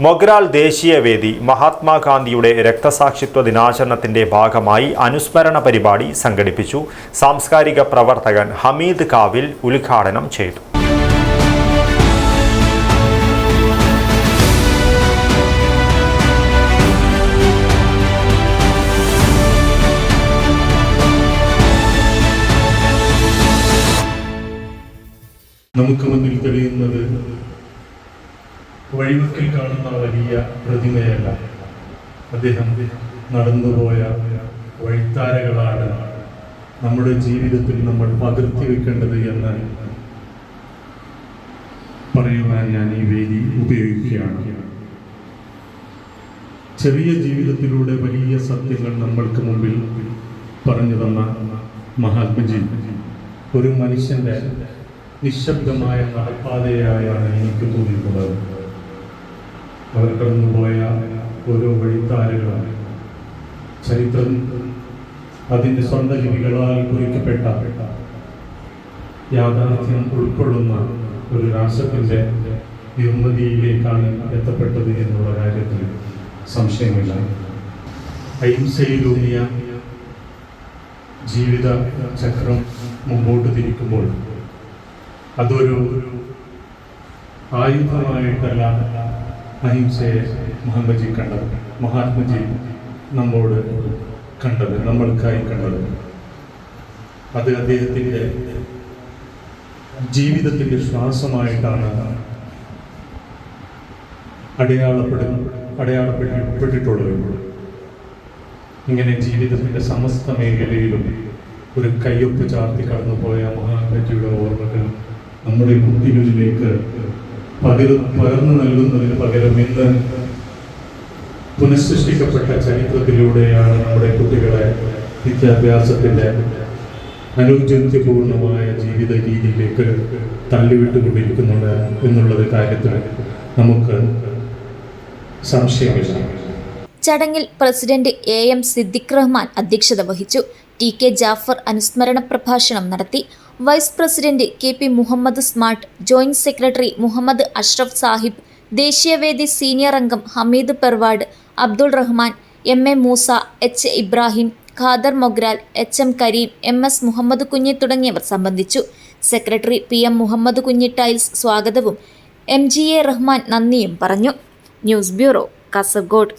മൊഗ്രാൽ ദേശീയവേദി മഹാത്മാഗാന്ധിയുടെ രക്തസാക്ഷിത്വ ദിനാചരണത്തിന്റെ ഭാഗമായി അനുസ്മരണ പരിപാടി സംഘടിപ്പിച്ചു. സാംസ്കാരിക പ്രവർത്തകൻ ഹമീദ് കാവിൽ ഉദ്ഘാടനം ചെയ്തു. നമുക്ക് മുന്നിൽ തെളിയുന്നത് വഴിവക്കിൽ കാണുന്ന വലിയ പ്രതിമയല്ല, അദ്ദേഹം നടന്നുപോയ വഴിത്താരകളാണ് നമ്മുടെ ജീവിതത്തിൽ നമ്മൾ പകർത്തി വെക്കേണ്ടത് എന്ന് പറയുവാൻ ഞാൻ ഈ വേദി ഉപയോഗിക്കുകയാണ്. ചെറിയ ജീവിതത്തിലൂടെ വലിയ സത്യങ്ങൾ നമ്മൾക്ക് മുമ്പിൽ പറഞ്ഞു തന്ന മഹാത്മജി ഒരു മനുഷ്യന്റെ നിശബ്ദമായ നടപ്പാതയായാണ് എനിക്ക് തോന്നിയിട്ടുള്ളത്. അവർ കടന്നുപോയ ഓരോ വഴിത്താരകളാണ് ചരിത്രം അതിൻ്റെ സ്വന്തം ലിപികളാൽ കുറിക്കപ്പെട്ട യാഥാർത്ഥ്യം ഉൾക്കൊള്ളുന്ന ഒരു രാഷ്ട്രത്തിൻ്റെ നിർമ്മിതിയിലേക്കാണ് എത്തപ്പെട്ടത് എന്നുള്ള കാര്യത്തിൽ സംശയമില്ല. അഹിംസയിലൂന്നിയ ജീവിത ചക്രം മുമ്പോട്ട് തിരിക്കുമ്പോൾ അതൊരു ആയുധമായിട്ടല്ല അഹിംസയെ മഹാത്മജി നമ്മോട് കണ്ടത്, നമ്മൾക്കായി കണ്ടത്. അത് അദ്ദേഹത്തിൻ്റെ ജീവിതത്തിൻ്റെ ശ്വാസമായിട്ടാണ് അടയാളപ്പെട്ടിട്ടുള്ളത്. ഇങ്ങനെ ജീവിതത്തിൻ്റെ സമസ്ത മേഖലയിലും ഒരു കയ്യൊപ്പ് ചാർത്തി കടന്നുപോയ മഹാത്മജിയുടെ ഓർമ്മകൾ നമ്മുടെ കുട്ടികളിലേക്ക് പകർന്നു നൽകുന്നതിന് പകരം ഇന്ന് പുനഃസൃഷ്ടിക്കപ്പെട്ട ചരിത്രത്തിലൂടെയാണ് നമ്മുടെ കുട്ടികളെ വിദ്യാഭ്യാസത്തിൻ്റെ അനുചിത്യപൂർണമായ ജീവിത രീതിയിലേക്ക് തള്ളിവിട്ടുകൊണ്ടിരിക്കുന്നുണ്ട് എന്നുള്ളത് കാര്യത്തിൽ നമുക്ക് സംശയമില്ല. ചടങ്ങിൽ പ്രസിഡന്റ് AM സിദ്ദിഖ് റഹ്മാൻ അധ്യക്ഷത വഹിച്ചു. TK ജാഫർ അനുസ്മരണ പ്രഭാഷണം നടത്തി. വൈസ് പ്രസിഡന്റ് KP മുഹമ്മദ് സ്മാർട്ട്, ജോയിന്റ് സെക്രട്ടറി മുഹമ്മദ് അഷ്റഫ് സാഹിബ്, ദേശീയവേദി സീനിയർ അംഗം Hameed Perwad, Abdul Rahman, MA Musa, H Ibrahim, Khader Mogral, HM Kareem, MS Muhammad Kunhi തുടങ്ങിയവർ സംബന്ധിച്ചു. Secretary PM Muhammad Kunhi tiles സ്വാഗതവും MGA റഹ്മാൻ നന്ദിയും പറഞ്ഞു. News bureau, Kasaragod.